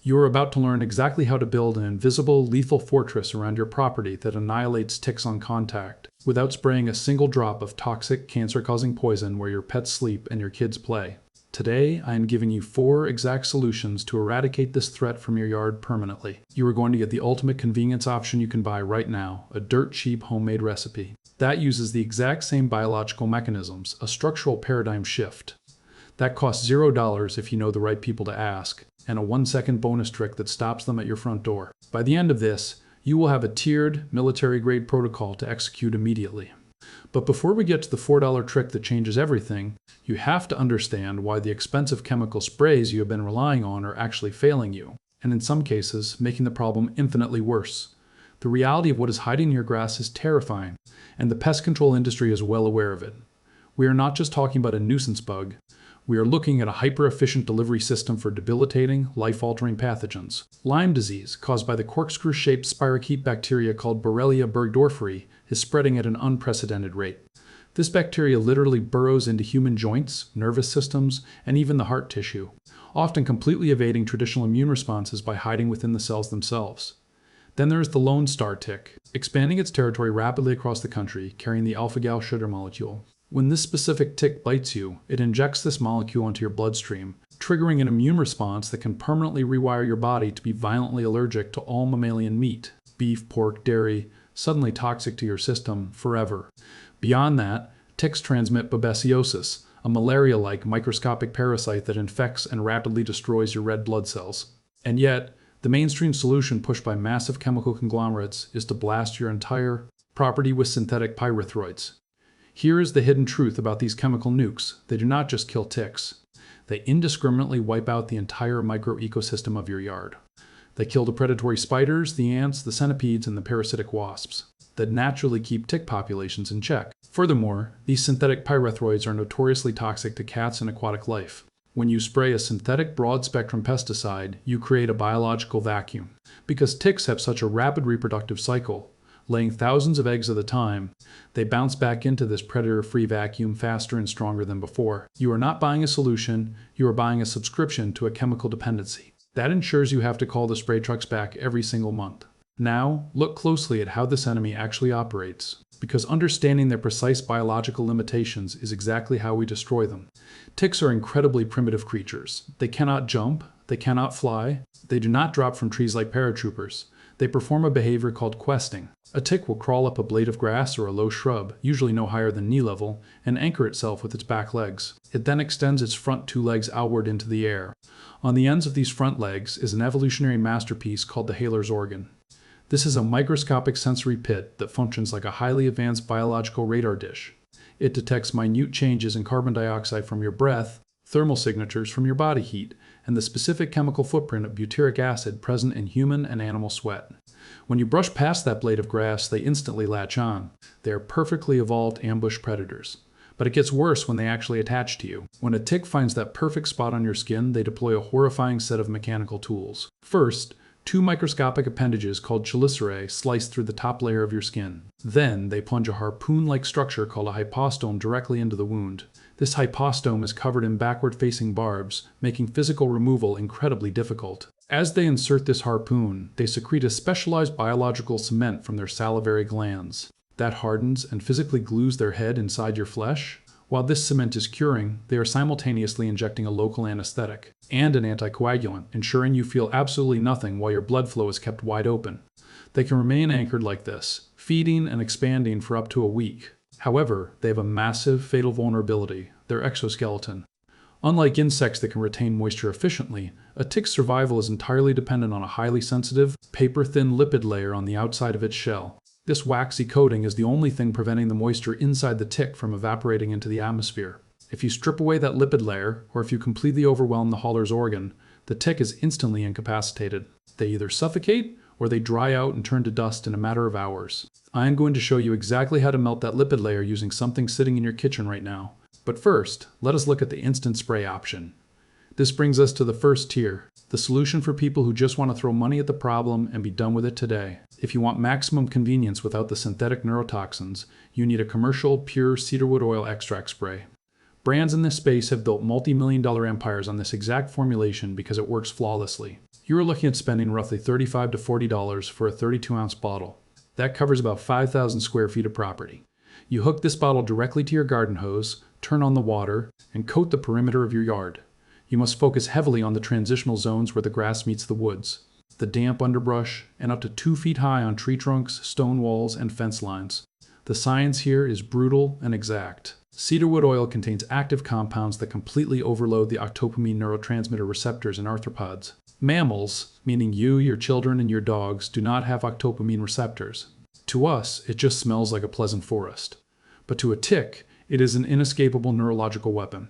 You are about to learn exactly how to build an invisible, lethal fortress around your property that annihilates ticks on contact, without spraying a single drop of toxic, cancer-causing poison where your pets sleep and your kids play. Today, I am giving you 4 exact solutions to eradicate this threat from your yard permanently. You are going to get the ultimate convenience option you can buy right now, a dirt-cheap homemade recipe. That uses the exact same biological mechanisms, a structural paradigm shift. That costs $0 if you know the right people to ask, and a 1-second bonus trick that stops them at your front door. By the end of this, you will have a tiered, military-grade protocol to execute immediately. But before we get to the $4 trick that changes everything, you have to understand why the expensive chemical sprays you have been relying on are actually failing you, and in some cases, making the problem infinitely worse. The reality of what is hiding in your grass is terrifying, and the pest control industry is well aware of it. We are not just talking about a nuisance bug. We are looking at a hyper-efficient delivery system for debilitating, life-altering pathogens. Lyme disease, caused by the corkscrew-shaped spirochete bacteria called Borrelia burgdorferi, is spreading at an unprecedented rate. This bacteria literally burrows into human joints, nervous systems, and even the heart tissue, often completely evading traditional immune responses by hiding within the cells themselves. Then there is the Lone Star tick, expanding its territory rapidly across the country, carrying the alpha-gal sugar molecule. When this specific tick bites you, it injects this molecule into your bloodstream, triggering an immune response that can permanently rewire your body to be violently allergic to all mammalian meat, beef, pork, dairy, suddenly toxic to your system forever. Beyond that, ticks transmit babesiosis, a malaria-like microscopic parasite that infects and rapidly destroys your red blood cells. And yet, the mainstream solution pushed by massive chemical conglomerates is to blast your entire property with synthetic pyrethroids. Here is the hidden truth about these chemical nukes. They do not just kill ticks. They indiscriminately wipe out the entire microecosystem of your yard. They kill the predatory spiders, the ants, the centipedes, and the parasitic wasps that naturally keep tick populations in check. Furthermore, these synthetic pyrethroids are notoriously toxic to cats and aquatic life. When you spray a synthetic broad-spectrum pesticide, you create a biological vacuum. Because ticks have such a rapid reproductive cycle, laying thousands of eggs at a time, they bounce back into this predator-free vacuum faster and stronger than before. You are not buying a solution, you are buying a subscription to a chemical dependency. That ensures you have to call the spray trucks back every single month. Now, look closely at how this enemy actually operates, because understanding their precise biological limitations is exactly how we destroy them. Ticks are incredibly primitive creatures. They cannot jump, they cannot fly, they do not drop from trees like paratroopers. They perform a behavior called questing. A tick will crawl up a blade of grass or a low shrub, usually no higher than knee level, and anchor itself with its back legs. It then extends its front 2 legs outward into the air. On the ends of these front legs is an evolutionary masterpiece called the Haler's organ. This is a microscopic sensory pit that functions like a highly advanced biological radar dish. It detects minute changes in carbon dioxide from your breath, thermal signatures from your body heat, and the specific chemical footprint of butyric acid present in human and animal sweat. When you brush past that blade of grass, they instantly latch on. They are perfectly evolved ambush predators. But it gets worse when they actually attach to you. When a tick finds that perfect spot on your skin, they deploy a horrifying set of mechanical tools. First, 2 microscopic appendages called chelicerae slice through the top layer of your skin. Then, they plunge a harpoon-like structure called a hypostome directly into the wound. This hypostome is covered in backward-facing barbs, making physical removal incredibly difficult. As they insert this harpoon, they secrete a specialized biological cement from their salivary glands. That hardens and physically glues their head inside your flesh. While this cement is curing, they are simultaneously injecting a local anesthetic and an anticoagulant, ensuring you feel absolutely nothing while your blood flow is kept wide open. They can remain anchored like this, feeding and expanding for up to a week. However, they have a massive, fatal vulnerability, their exoskeleton. Unlike insects that can retain moisture efficiently, a tick's survival is entirely dependent on a highly sensitive, paper-thin lipid layer on the outside of its shell. This waxy coating is the only thing preventing the moisture inside the tick from evaporating into the atmosphere. If you strip away that lipid layer, or if you completely overwhelm the Haler's organ, the tick is instantly incapacitated. They either suffocate, or they dry out and turn to dust in a matter of hours. I am going to show you exactly how to melt that lipid layer using something sitting in your kitchen right now. But first, let us look at the instant spray option. This brings us to the first tier, the solution for people who just want to throw money at the problem and be done with it today. If you want maximum convenience without the synthetic neurotoxins, you need a commercial, pure cedarwood oil extract spray. Brands in this space have built multi-million-dollar empires on this exact formulation because it works flawlessly. You are looking at spending roughly $35 to $40 for a 32-ounce bottle. That covers about 5,000 square feet of property. You hook this bottle directly to your garden hose, turn on the water, and coat the perimeter of your yard. You must focus heavily on the transitional zones where the grass meets the woods, the damp underbrush, and up to 2 feet high on tree trunks, stone walls, and fence lines. The science here is brutal and exact. Cedarwood oil contains active compounds that completely overload the octopamine neurotransmitter receptors in arthropods. Mammals, meaning you, your children, and your dogs, do not have octopamine receptors. To us, it just smells like a pleasant forest. But to a tick, it is an inescapable neurological weapon.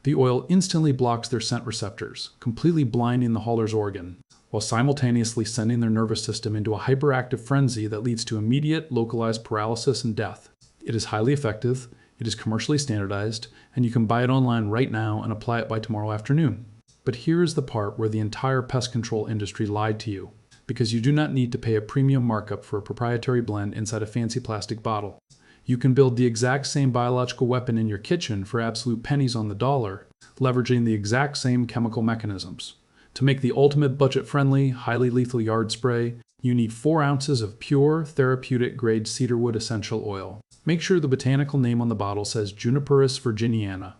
The oil instantly blocks their scent receptors, completely blinding the hauler's organ, while simultaneously sending their nervous system into a hyperactive frenzy that leads to immediate, localized paralysis and death. It is highly effective, it is commercially standardized, and you can buy it online right now and apply it by tomorrow afternoon. But here is the part where the entire pest control industry lied to you, because you do not need to pay a premium markup for a proprietary blend inside a fancy plastic bottle. You can build the exact same biological weapon in your kitchen for absolute pennies on the dollar, leveraging the exact same chemical mechanisms. To make the ultimate budget-friendly, highly lethal yard spray, you need 4 ounces of pure, therapeutic-grade cedarwood essential oil. Make sure the botanical name on the bottle says Juniperus virginiana,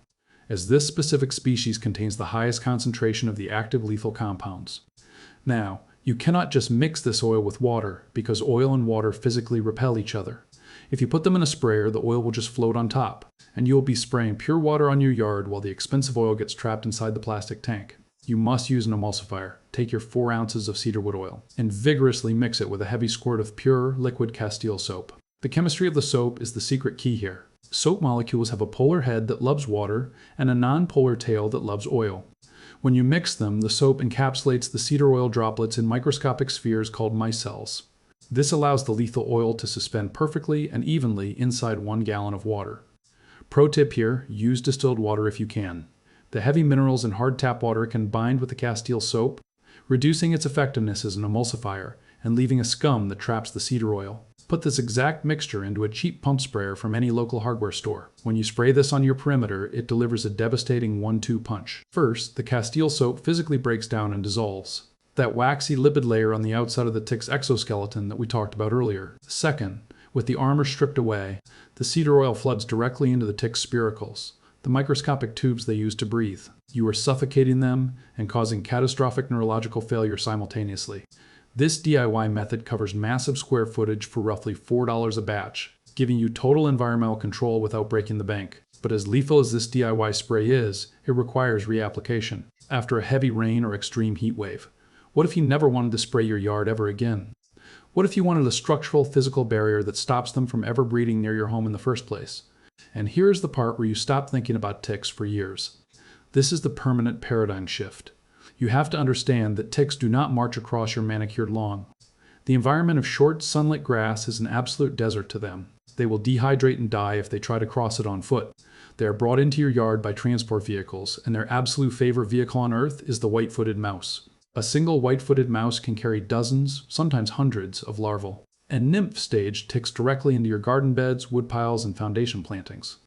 as this specific species contains the highest concentration of the active lethal compounds. Now, you cannot just mix this oil with water, because oil and water physically repel each other. If you put them in a sprayer, the oil will just float on top, and you will be spraying pure water on your yard while the expensive oil gets trapped inside the plastic tank. You must use an emulsifier. Take your 4 ounces of cedarwood oil and vigorously mix it with a heavy squirt of pure, liquid castile soap. The chemistry of the soap is the secret key here. Soap molecules have a polar head that loves water and a non-polar tail that loves oil. When you mix them, the soap encapsulates the cedar oil droplets in microscopic spheres called micelles. This allows the lethal oil to suspend perfectly and evenly inside 1 gallon of water. Pro tip here, use distilled water if you can. The heavy minerals in hard tap water can bind with the castile soap, reducing its effectiveness as an emulsifier and leaving a scum that traps the cedar oil. Put this exact mixture into a cheap pump sprayer from any local hardware store. When you spray this on your perimeter, it delivers a devastating 1-2 punch. First, the castile soap physically breaks down and dissolves. That waxy lipid layer on the outside of the tick's exoskeleton that we talked about earlier. Second, with the armor stripped away, the cedar oil floods directly into the tick's spiracles, the microscopic tubes they use to breathe. You are suffocating them and causing catastrophic neurological failure simultaneously. This DIY method covers massive square footage for roughly $4 a batch, giving you total environmental control without breaking the bank. But as lethal as this DIY spray is, it requires reapplication after a heavy rain or extreme heat wave. What if you never wanted to spray your yard ever again? What if you wanted a structural physical barrier that stops them from ever breeding near your home in the first place? And here's the part where you stop thinking about ticks for years. This is the permanent paradigm shift. You have to understand that ticks do not march across your manicured lawn. The environment of short, sunlit grass is an absolute desert to them. They will dehydrate and die if they try to cross it on foot. They are brought into your yard by transport vehicles, and their absolute favorite vehicle on Earth is the white-footed mouse. A single white-footed mouse can carry dozens, sometimes hundreds, of larvae. And nymph stage ticks directly into your garden beds, wood piles, and foundation plantings.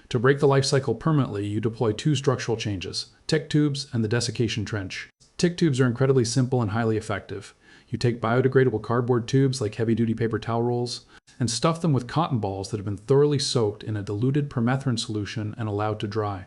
To break the life cycle permanently, you deploy 2 structural changes: tick tubes and the desiccation trench. Tick tubes are incredibly simple and highly effective. You take biodegradable cardboard tubes like heavy-duty paper towel rolls and stuff them with cotton balls that have been thoroughly soaked in a diluted permethrin solution and allowed to dry.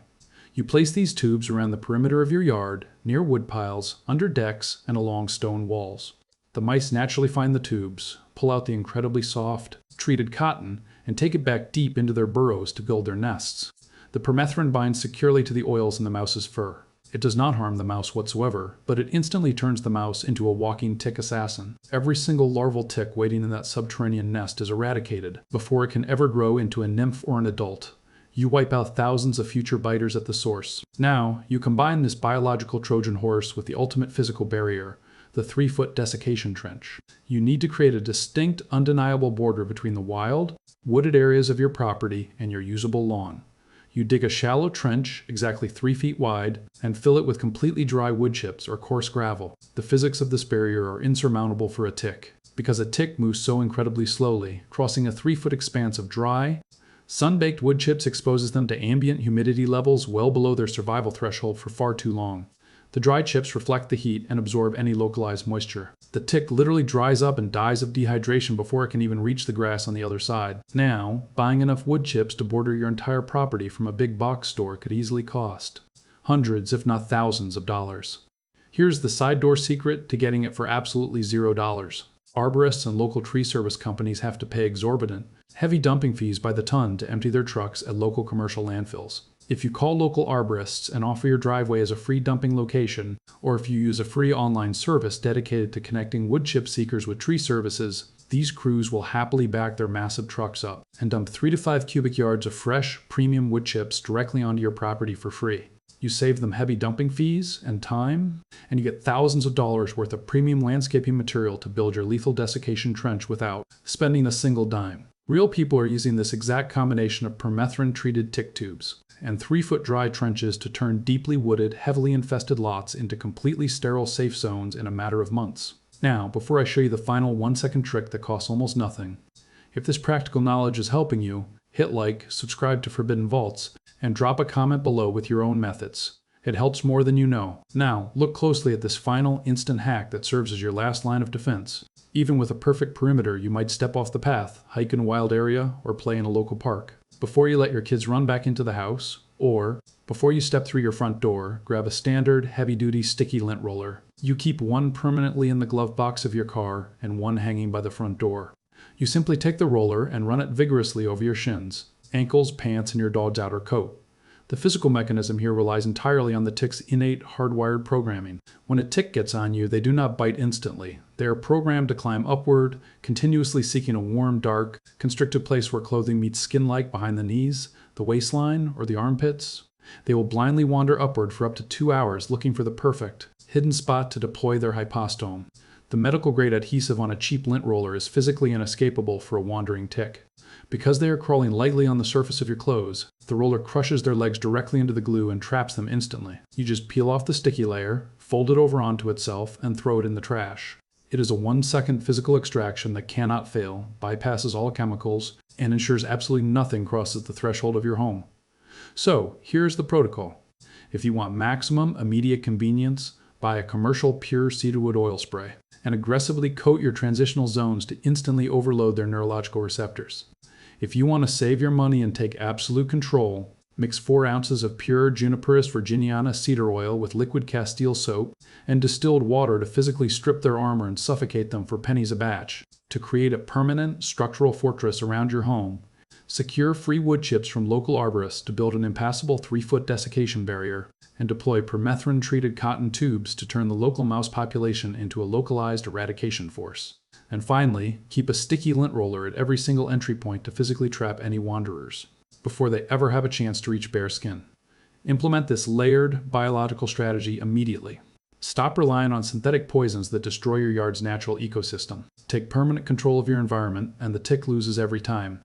You place these tubes around the perimeter of your yard, near wood piles, under decks, and along stone walls. The mice naturally find the tubes, pull out the incredibly soft, treated cotton, and take it back deep into their burrows to build their nests. The permethrin binds securely to the oils in the mouse's fur. It does not harm the mouse whatsoever, but it instantly turns the mouse into a walking tick assassin. Every single larval tick waiting in that subterranean nest is eradicated before it can ever grow into a nymph or an adult. You wipe out thousands of future biters at the source. Now, you combine this biological Trojan horse with the ultimate physical barrier, the 3-foot desiccation trench. You need to create a distinct, undeniable border between the wild, wooded areas of your property and your usable lawn. You dig a shallow trench, exactly 3 feet wide, and fill it with completely dry wood chips or coarse gravel. The physics of this barrier are insurmountable for a tick, because a tick moves so incredibly slowly. Crossing a 3-foot expanse of dry, sun-baked wood chips exposes them to ambient humidity levels well below their survival threshold for far too long. The dry chips reflect the heat and absorb any localized moisture. The tick literally dries up and dies of dehydration before it can even reach the grass on the other side. Now, buying enough wood chips to border your entire property from a big box store could easily cost hundreds, if not thousands of dollars. Here's the side door secret to getting it for absolutely $0. Arborists and local tree service companies have to pay exorbitant, heavy dumping fees by the ton to empty their trucks at local commercial landfills. If you call local arborists and offer your driveway as a free dumping location, or if you use a free online service dedicated to connecting wood chip seekers with tree services, these crews will happily back their massive trucks up and dump 3 to 5 cubic yards of fresh, premium wood chips directly onto your property for free. You save them heavy dumping fees and time, and you get thousands of dollars worth of premium landscaping material to build your lethal desiccation trench without spending a single dime. Real people are using this exact combination of permethrin-treated tick tubes and 3-foot dry trenches to turn deeply wooded, heavily infested lots into completely sterile safe zones in a matter of months. Now, before I show you the final 1-second trick that costs almost nothing, if this practical knowledge is helping you, hit like, subscribe to Forbidden Vaults, and drop a comment below with your own methods. It helps more than you know. Now, look closely at this final instant hack that serves as your last line of defense. Even with a perfect perimeter, you might step off the path, hike in a wild area, or play in a local park. Before you let your kids run back into the house, or before you step through your front door, grab a standard, heavy-duty, sticky lint roller. You keep one permanently in the glove box of your car and one hanging by the front door. You simply take the roller and run it vigorously over your shins, ankles, pants, and your dog's outer coat. The physical mechanism here relies entirely on the tick's innate hardwired programming. When a tick gets on you, they do not bite instantly. They are programmed to climb upward, continuously seeking a warm, dark, constricted place where clothing meets skin-like behind the knees, the waistline, or the armpits. They will blindly wander upward for up to 2 hours looking for the perfect, hidden spot to deploy their hypostome. The medical-grade adhesive on a cheap lint roller is physically inescapable for a wandering tick. Because they are crawling lightly on the surface of your clothes, the roller crushes their legs directly into the glue and traps them instantly. You just peel off the sticky layer, fold it over onto itself, and throw it in the trash. It is a 1-second physical extraction that cannot fail, bypasses all chemicals, and ensures absolutely nothing crosses the threshold of your home. So, here's the protocol. If you want maximum immediate convenience, buy a commercial pure cedarwood oil spray and aggressively coat your transitional zones to instantly overload their neurological receptors. If you want to save your money and take absolute control, mix 4 ounces of pure Juniperus virginiana cedar oil with liquid castile soap and distilled water to physically strip their armor and suffocate them for pennies a batch. To create a permanent structural fortress around your home, secure free wood chips from local arborists to build an impassable 3-foot desiccation barrier, and deploy permethrin-treated cotton tubes to turn the local mouse population into a localized eradication force. And finally, keep a sticky lint roller at every single entry point to physically trap any wanderers, before they ever have a chance to reach bare skin. Implement this layered biological strategy immediately. Stop relying on synthetic poisons that destroy your yard's natural ecosystem. Take permanent control of your environment, and the tick loses every time.